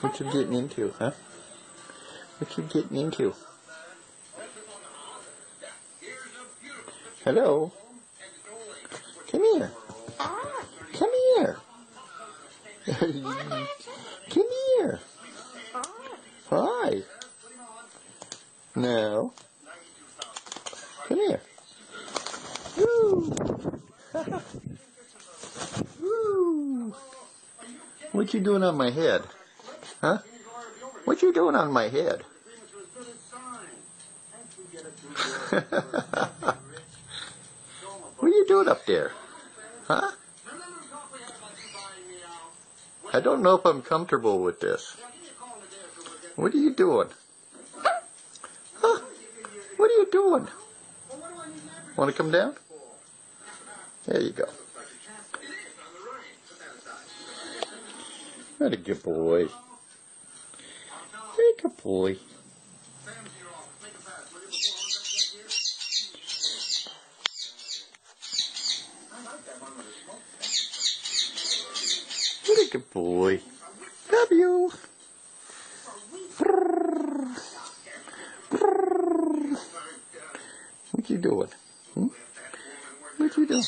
What you getting into, huh? What you getting into? Hello? Come here. Come here. Come here. Hi. No. Come here. Woo. Woo. What you doing on my head? Huh? What you doing on my head? What are you doing up there? Huh? I don't know if I'm comfortable with this. What are you doing? Huh? What are you doing? Want to come down? There you go. What a good boy. Very good boy. What a good boy. Love you. What you doing? Hmm? What you doing?